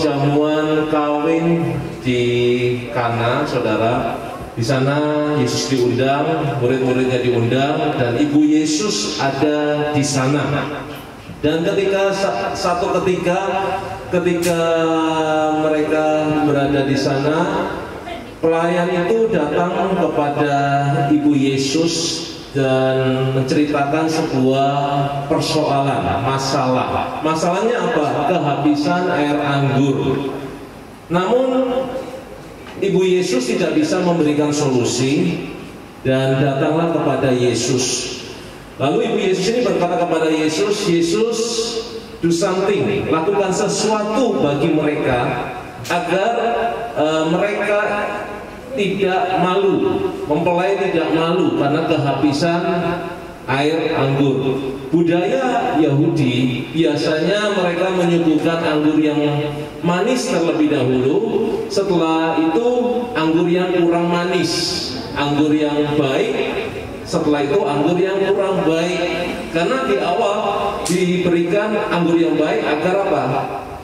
perjamuan kawin di Kana, saudara. Di sana Yesus diundang, murid-muridnya diundang, dan Ibu Yesus ada di sana. Dan ketika mereka berada di sana, pelayan itu datang kepada Ibu Yesus dan menceritakan sebuah persoalan, masalah. Masalahnya apa? Kehabisan air anggur. Namun Ibu Yesus tidak bisa memberikan solusi dan datanglah kepada Yesus. Lalu Ibu Yesus ini berkata kepada Yesus, "Yesus, do something, lakukan sesuatu bagi mereka agar mereka tidak malu, mempelai tidak malu karena kehabisan air anggur." Budaya Yahudi biasanya mereka menyuguhkan anggur yang manis terlebih dahulu, setelah itu anggur yang kurang manis, anggur yang baik, setelah itu anggur yang kurang baik. Karena di awal diberikan anggur yang baik agar apa?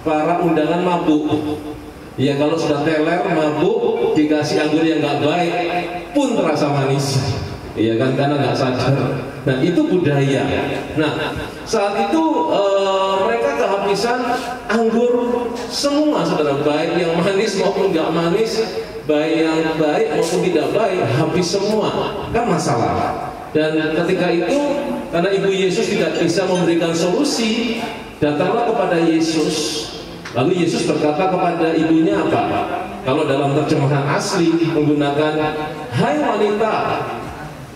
Para undangan mabuk. Ya, kalau sudah teler mabuk dikasih anggur yang nggak baik pun terasa manis. Iya kan, karena nggak sadar. Nah, itu budaya. Nah, saat itu mereka kehabisan anggur semua, saudara, baik yang manis maupun nggak manis, baik yang baik maupun tidak baik, habis semua. Kan masalah. Dan ketika itu, karena Ibu Yesus tidak bisa memberikan solusi, datanglah kepada Yesus. Lalu Yesus berkata kepada ibunya apa? Kalau dalam terjemahan asli menggunakan "Hai wanita",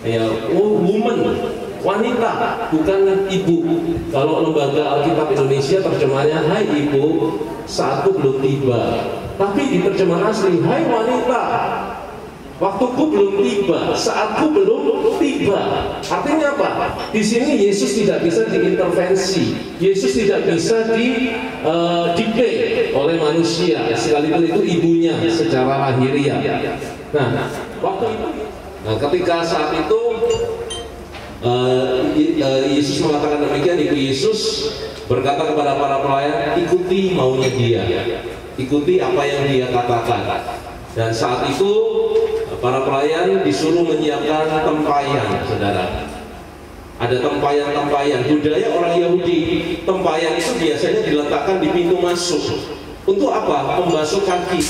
ya, woman, wanita, bukan ibu. Kalau lembaga Alkitab Indonesia terjemahannya "Hai ibu, saatku belum tiba". Tapi di terjemahan asli "Hai wanita, waktuku belum tiba, saatku belum tiba". Artinya apa? Di sini Yesus tidak bisa diintervensi, Yesus tidak bisa didikte oleh manusia, sekalipun itu ibunya secara lahiriah. Nah, waktu itu, ketika saat itu Yesus mengatakan demikian, Ibu Yesus berkata kepada para pelayan, "Ikuti maunya dia, ikuti apa yang dia katakan." Dan saat itu para pelayan disuruh menyiapkan tempayan, saudara. Ada tempayan-tempayan. Budaya orang Yahudi, tempayan itu biasanya diletakkan di pintu masuk. Untuk apa? Membasuh kaki.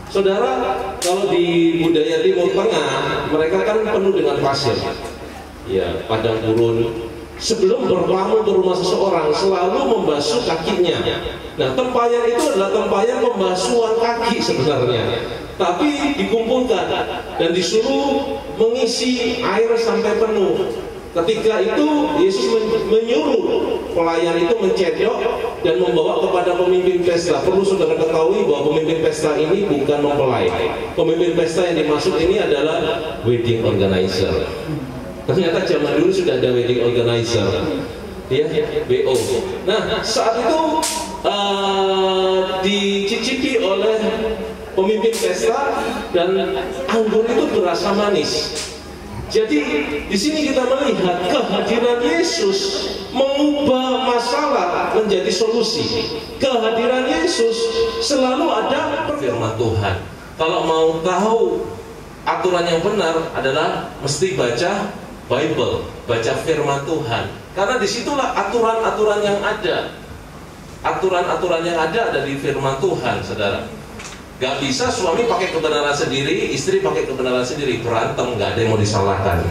Saudara, kalau di budaya Timur Tengah, mereka kan penuh dengan pasir. Ya, padang gurun. Sebelum bertamu ke rumah seseorang, selalu membasuh kakinya. Nah, tempayan itu adalah tempayan pembasuhan kaki sebenarnya. Tapi dikumpulkan dan disuruh mengisi air sampai penuh. Ketika itu Yesus menyuruh pelayan itu mencedok dan membawa kepada pemimpin pesta. Perlu saudara ketahui bahwa pemimpin pesta ini bukan mempelai. Pemimpin pesta yang dimaksud ini adalah wedding organizer. Ternyata zaman dulu sudah ada wedding organizer, ya, BO. Nah, saat itu dicicipi oleh pemimpin pesta dan anggur itu berasa manis. Jadi di sini kita melihat kehadiran Yesus mengubah masalah menjadi solusi. Kehadiran Yesus selalu ada firman Tuhan. Kalau mau tahu aturan yang benar adalah mesti baca Bible, baca firman Tuhan. Karena disitulah aturan-aturan yang ada. Aturan-aturan yang ada di firman Tuhan, saudara. Gak bisa suami pakai kebenaran sendiri, istri pakai kebenaran sendiri, berantem, gak ada yang mau disalahkan.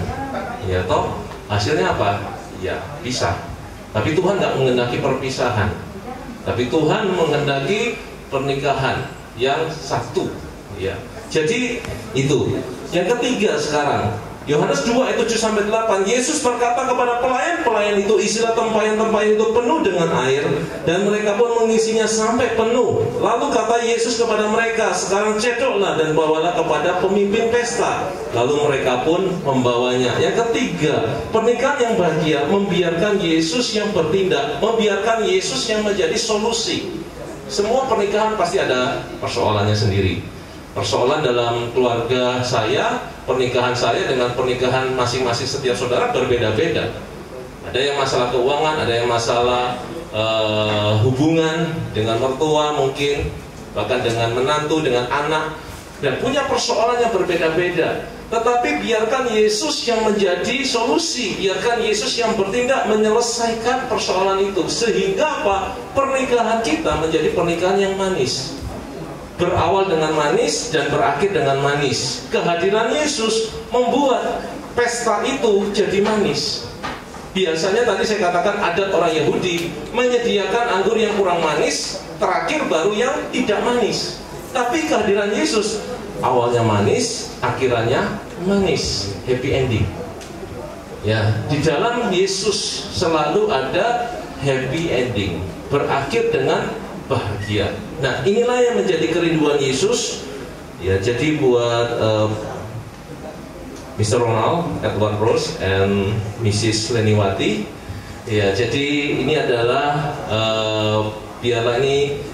Ya toh, hasilnya apa? Ya, pisah. Tapi Tuhan gak menghendaki perpisahan. Tapi Tuhan menghendaki pernikahan yang satu. Ya. Jadi itu. Yang ketiga sekarang, Yohanes 2 ayat 7-8, Yesus berkata kepada pelayan-pelayan itu, isilah tempayan-tempayan itu penuh dengan air, dan mereka pun mengisinya sampai penuh. Lalu kata Yesus kepada mereka, sekarang cedoklah dan bawalah kepada pemimpin pesta. Lalu mereka pun membawanya. Yang ketiga, pernikahan yang bahagia membiarkan Yesus yang bertindak, membiarkan Yesus yang menjadi solusi. Semua pernikahan pasti ada persoalannya sendiri. Persoalan dalam keluarga saya, pernikahan saya dengan pernikahan masing-masing setiap saudara berbeda-beda. Ada yang masalah keuangan, ada yang masalah hubungan dengan mertua mungkin, bahkan dengan menantu, dengan anak, dan punya persoalan yang berbeda-beda. Tetapi biarkan Yesus yang menjadi solusi, biarkan Yesus yang bertindak menyelesaikan persoalan itu, sehingga apa? Pernikahan kita menjadi pernikahan yang manis, berawal dengan manis dan berakhir dengan manis. Kehadiran Yesus membuat pesta itu jadi manis. Biasanya tadi saya katakan adat orang Yahudi menyediakan anggur yang kurang manis, terakhir baru yang tidak manis. Tapi kehadiran Yesus awalnya manis, akhirannya manis, happy ending. Ya, di dalam Yesus selalu ada happy ending, berakhir dengan bahagia. Nah, inilah yang menjadi kerinduan Yesus. Ya, jadi buat Mr. Ronald Edward Rose and Mrs. Leniwati. Ya, jadi ini adalah biarlah ini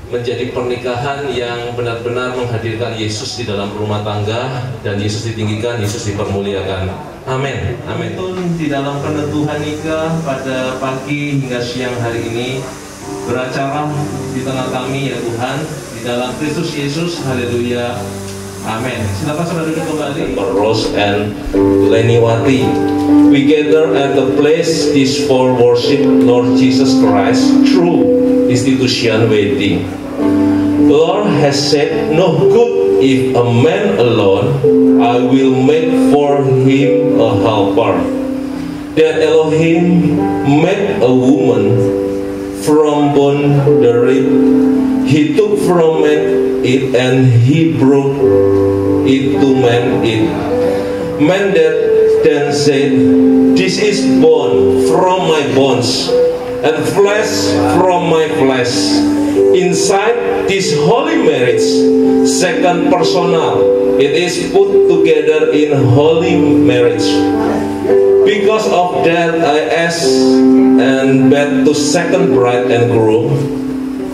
menjadi pernikahan yang benar-benar menghadirkan Yesus di dalam rumah tangga, dan Yesus ditinggikan, Yesus dipermuliakan. Amin. Amin. Di dalam penentuan nikah pada pagi hingga siang hari ini, beracara di tengah kami ya Tuhan, di dalam Kristus Yesus. Haleluya. Amin. Silakan saudara duduk kembali. Rose and Leniwati, we gather at the place this for worship Lord Jesus Christ through institution wedding. The Lord has said, "No good if a man alone, I will make for him a helper." Then Elohim made a woman from bone the rib. He took from it and he broke it to man it. Man that then said, "This is bone from my bones and flesh from my flesh." Inside this holy marriage, second personal, it is put together in holy marriage. Because of that I ask and beg to second bride and groom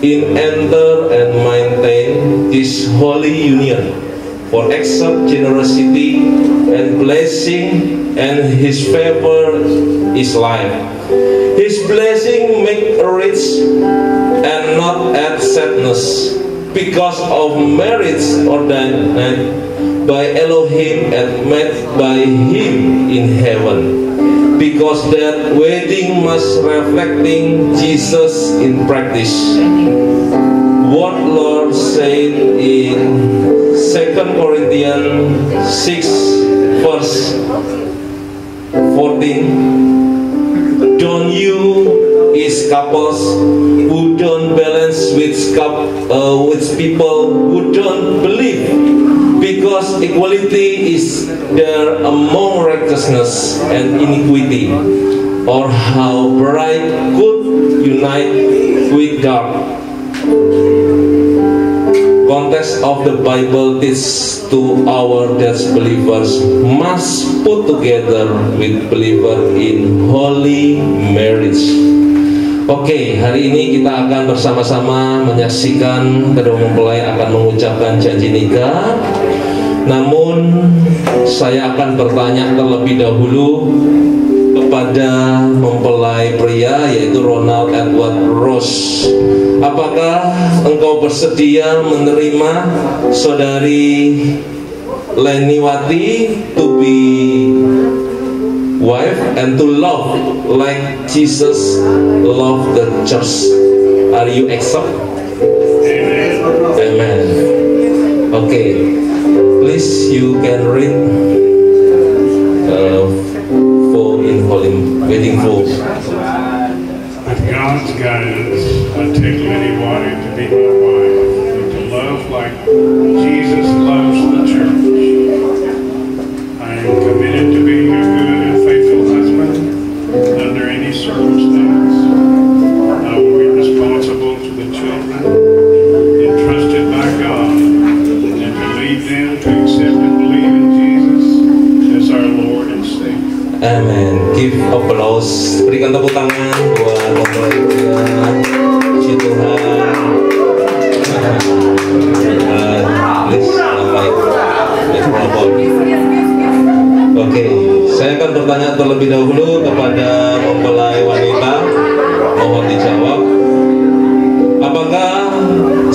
in enter and maintain this holy union, for accept generosity and blessing, and his favor is life. His blessing make rich and not add sadness, because of marriage ordained by Elohim and made by him in heaven. Because that wedding must reflecting Jesus in practice. What Lord said in 2 Corinthians 6 verse 14, don't you is couples who don't balance with people who don't believe, because equality is there among righteousness and iniquity, or how bright could unite with dark. Context of the Bible teaches to our that believers must put together with believer in holy marriage. Oke, hari ini kita akan bersama-sama menyaksikan kedua mempelai akan mengucapkan janji nikah. Namun saya akan bertanya terlebih dahulu kepada mempelai pria, yaitu Ronald Edward Rose. Apakah engkau bersedia menerima saudari Leniwati to be wife and to love like Jesus loved the church? Are you accept? Amen. Okay, please you can read for in holy wedding vows. With God's guidance, I take Leniwati to be my wife, and to love like Jesus loves the church. I am committed to being a good and faithful husband under any circumstance. I will be responsible to the children entrusted by God, and to lead them to accept and believe in Jesus as our Lord and Savior. Amen. Give applause. Berikan tepuk tangan buat mempelai pria. Puji Tuhan. Please,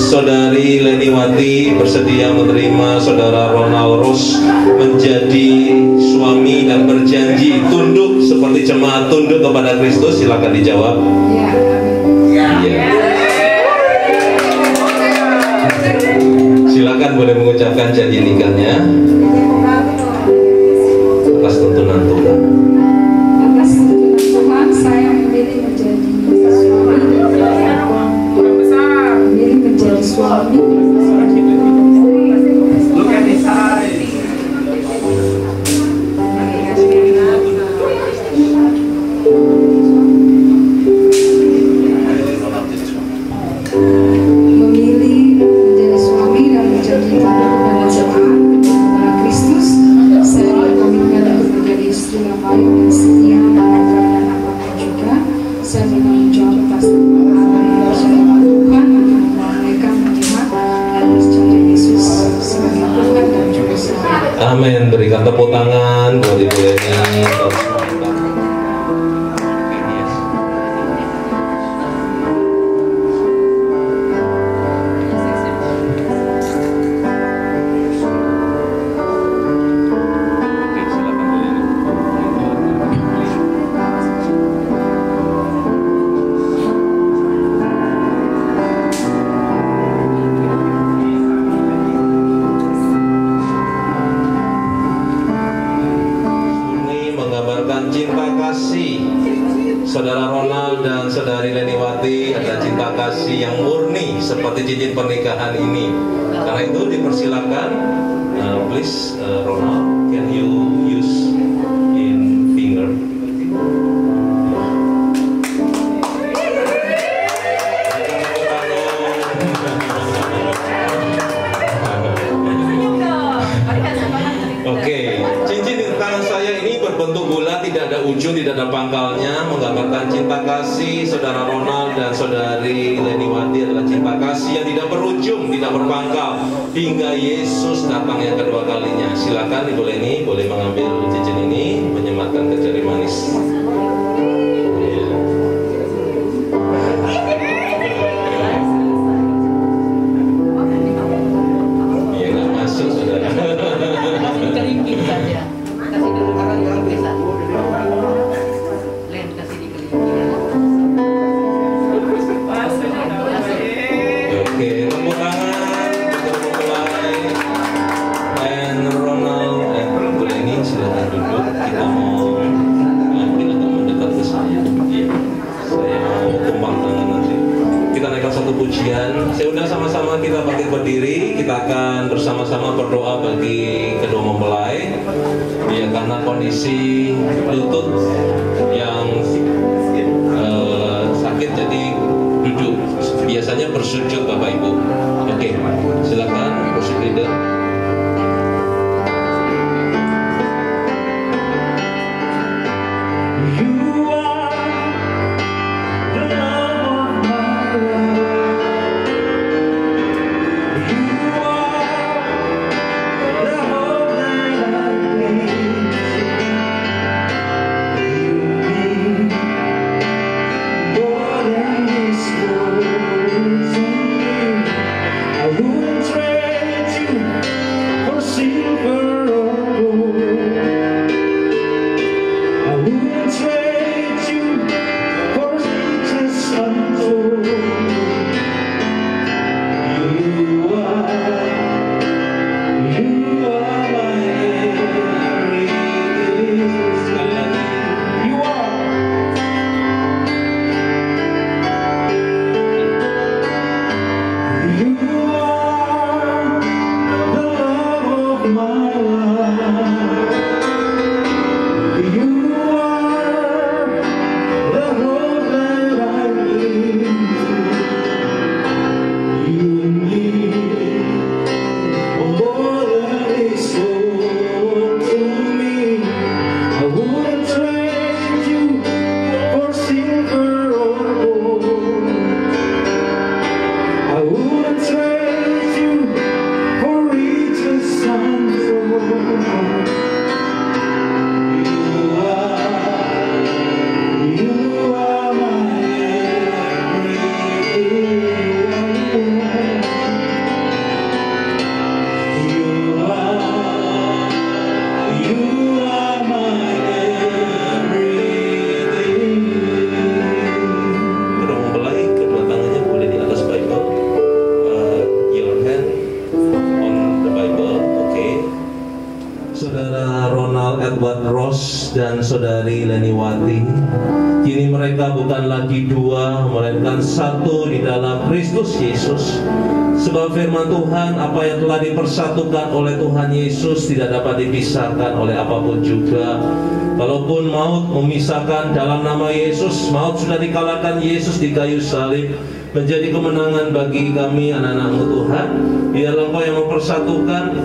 Saudari Leniwati bersedia menerima Saudara Ronald Ros menjadi suami dan berjanji tunduk seperti jemaat tunduk kepada Kristus? Silakan dijawab. Ya. Silakan boleh mengucapkan janji nikahnya atas tuntunan Tuhan. Atas tuntunan Tuhan, saya memilih menjadi suami. Look at his eyes. Memilih menjadi suami dan menjadi kepada jemaat kepada Kristus. Saya berkomitmen untuk menjadi istri yang baik dan setia melakukan dan apapun juga. Saya bertanggung jawab atas apa yang bersama Tuhan untuk mereka melihat dan percaya Yesus sebagai Tuhan dan Juru Selamat. Amin. Berikan tepuk tangan buat Ibu Leni. Cinta kasih Saudara Ronald dan Saudari Leniwati adalah cinta kasih yang murni seperti cincin pernikahan ini. Karena itu dipersilakan, please Ronald, can you use in finger? Oke, cincin di tangan saya ini berbentuk bulat, tidak ada ujung, tidak ada pangkalnya, menggambarkan cinta kasih Saudara Ronald dan Saudari Leniwati adalah cinta kasih yang tidak berujung, tidak berpangkal hingga Yesus datang yang kedua kalinya. Silakan Ibu Leni boleh mengambil cincin ini, menyematkan ke jari manis. Iya, nggak masuk Saudara. Kelingking saja. Kasih dulu orang yang bisa. Len kasih di kelingking. Oke, tepuk tangan untuk mempelai and Ronald and Bu Leni, silakan duduk. Kita mau kita agak mendekat ke saya. Iya, saya mau tumpang tangan nanti. Kita naikkan satu pujian. Saya undang sama-sama kita bangkit berdiri. Kita akan bersama-sama berdoa bagi kedua mempelai. Ya, karena kondisi lutut yang sakit jadi duduk. Biasanya bersujud Bapak Ibu. Oke, silakan worship leader. I wouldn't trade you saudari Leniwati. Kini mereka bukan lagi dua, melainkan satu di dalam Kristus Yesus. Sebab firman Tuhan, apa yang telah dipersatukan oleh Tuhan Yesus tidak dapat dipisahkan oleh apapun juga. Kalaupun maut memisahkan, dalam nama Yesus, maut sudah dikalahkan Yesus di kayu salib, menjadi kemenangan bagi kami anak-anak-Mu Tuhan. Biarlah Engkau yang mempersatukan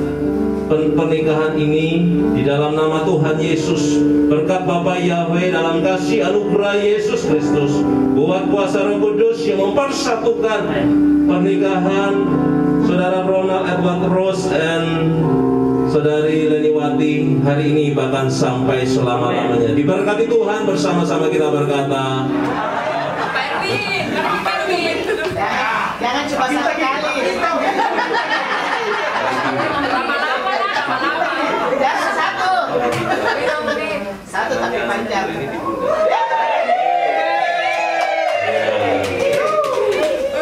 pernikahan ini di dalam nama Tuhan Yesus. Berkat Bapa Yahweh, dalam kasih anugerah Yesus Kristus, buat kuasa Roh Kudus yang mempersatukan pernikahan Saudara Ronald Edward Rose dan Saudari Leniwati hari ini bahkan sampai selama-lamanya. Diberkati Tuhan, bersama-sama kita berkata, Jangan cuma sekali. Satu tapi panjang.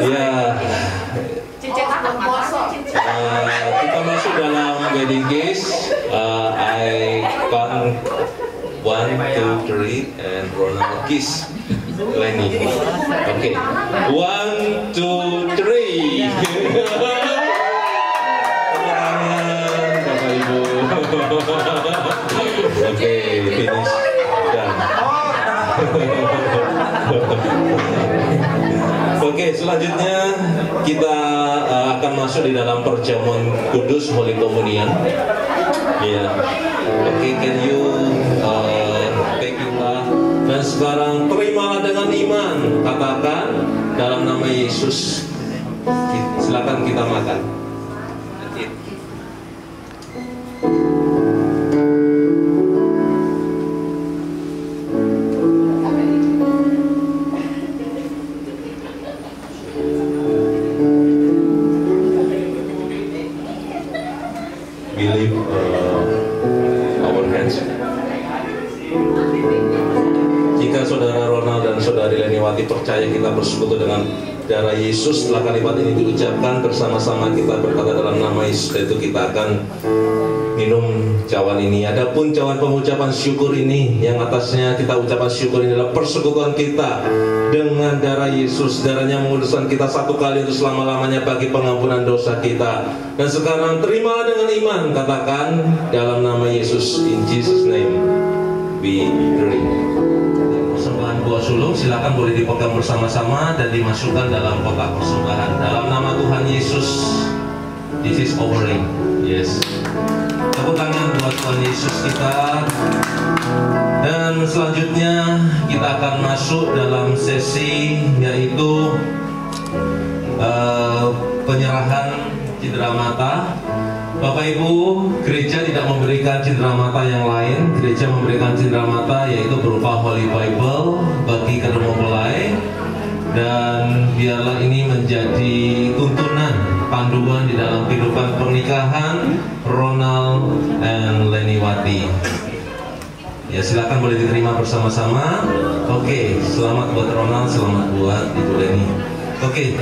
Ya, kita masuk dalam wedding kiss. I count 1, 2, 3 and Ronald kiss Lenny. Oke, 1, 2, 3. Bapak Ibu. Oke, finish. Done. Oke, selanjutnya kita akan masuk di dalam perjamuan kudus Holy Communion. Ya, oke, can you thank you Pak. Dan sekarang terimalah dengan iman, katakan dalam nama Yesus. Silakan kita makan. Our hands. Jika saudara Ronald dan saudari Leniwati percaya kita bersekutu dengan darah Yesus, setelah kalimat ini diucapkan bersama-sama kita berkata dalam nama Yesus, itu kita akan minum cawan ini. Adapun cawan pengucapan syukur ini, yang atasnya kita ucapan syukur ini adalah persekutuan kita dengan darah Yesus. Darahnya menguduskan kita satu kali untuk selama-lamanya bagi pengampunan dosa kita. Dan sekarang terimalah dengan iman, katakan dalam nama Yesus. In Jesus name we drink. Persembahan buah sulung silakan boleh dipegang bersama-sama dan dimasukkan dalam kotak persembahan. Dalam nama Tuhan Yesus, this is offering. Yes. Tepuk tangan buat Tuhan Yesus kita. Dan selanjutnya kita akan masuk dalam sesi yaitu penyerahan cindera mata. Bapak Ibu, gereja tidak memberikan cindera mata yang lain. Gereja memberikan cindera mata yaitu berupa Holy Bible bagi kedua mempelai. Dan biarlah ini menjadi tuntunan panduan di dalam kehidupan pernikahan Ronald and Leniwati. Ya, silakan boleh diterima bersama-sama. Oke, selamat buat Ronald, selamat buat Ibu Leni. Oke,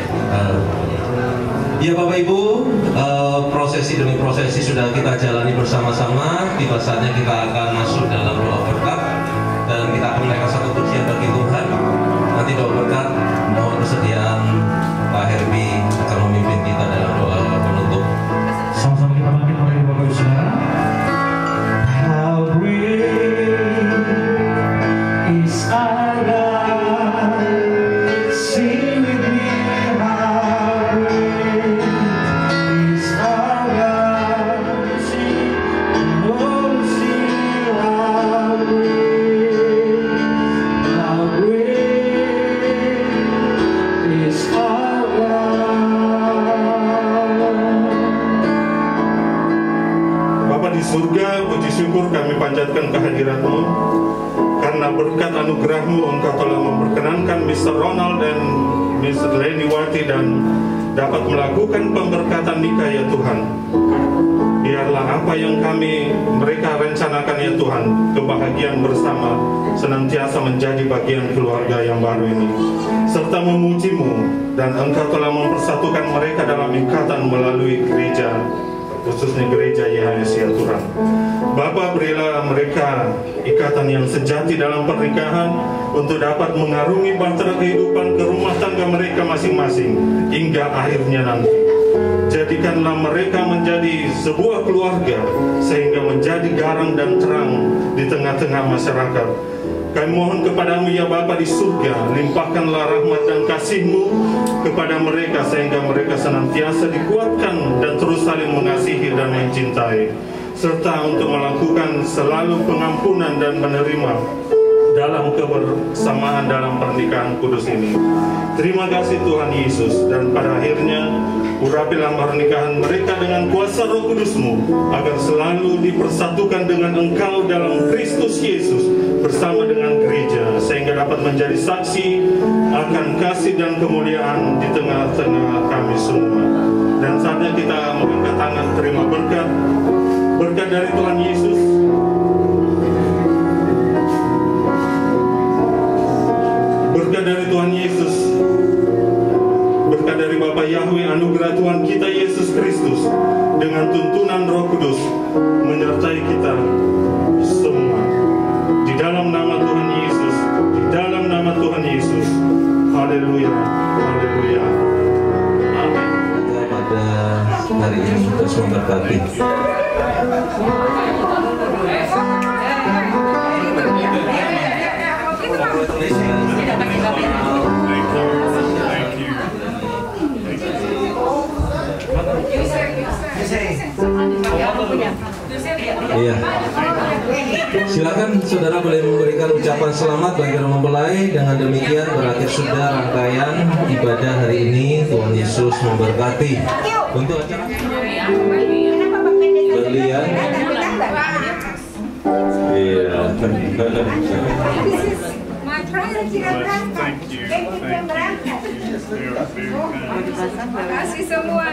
ya Bapak Ibu, prosesi demi prosesi sudah kita jalani bersama-sama. Tiba saatnya kita akan masuk dalam doa berkat dan kita akan menaikkan satu pujian bagi Tuhan. Nanti doa berkat, mohon kesediaan Pak Herbie akan memimpin kita dalam doa penutup. Sama-sama kita bangkit Bapak Ibu Saudara. How great is our God? Sing with me, how great is our God? Sing, oh, sing, how great is our God. Bapa di surga, puji syukur kami panjatkan kehadirat-Mu. Karena berkat anugerah-Mu, Engkau telah memperkenankan Mr. Ronald dan Mr. Leniwati dan dapat melakukan pemberkatan nikah ya Tuhan. Biarlah apa yang mereka rencanakan ya Tuhan, kebahagiaan bersama senantiasa menjadi bagian keluarga yang baru ini. Serta memuji-Mu, dan Engkau telah mempersatukan mereka dalam ikatan melalui gereja. khususnya gereja YHS ya Tuhan. Bapa, berilah mereka ikatan yang sejati dalam pernikahan untuk dapat mengarungi bahtera kehidupan ke rumah tangga mereka masing-masing hingga akhirnya nanti. Jadikanlah mereka menjadi sebuah keluarga sehingga menjadi garang dan terang di tengah-tengah masyarakat. Kami mohon kepadamu ya Bapa di surga, limpahkanlah rahmat dan kasih-Mu kepada mereka sehingga mereka senantiasa dikuatkan dan terus saling mengasihi dan mencintai, serta untuk melakukan selalu pengampunan dan menerima dalam kebersamaan dalam pernikahan kudus ini. Terima kasih Tuhan Yesus, dan pada akhirnya urapilah pernikahan mereka dengan kuasa Roh Kudus-Mu agar selalu dipersatukan dengan Engkau dalam Kristus Yesus bersama dengan gereja, sehingga dapat menjadi saksi akan kasih dan kemuliaan di tengah-tengah kami semua. Dan saatnya kita mengangkat tangan terima berkat dari Tuhan Yesus. Berkat dari Tuhan Yesus, berkat dari Bapa Yahweh, anugerah Tuhan kita Yesus Kristus dengan tuntunan Roh Kudus menyertai kita semua. Di dalam nama Tuhan Yesus, di dalam nama Tuhan Yesus. Haleluya, haleluya. Amin. Pada hari ini terus memberkati. Iya. Silakan saudara boleh memberikan ucapan selamat bagi orang mempelai. Dengan demikian berakhir sudah rangkaian ibadah hari ini. Tuhan Yesus memberkati. Untuk acara berlian. Iya. Thank you. Terima kasih semua.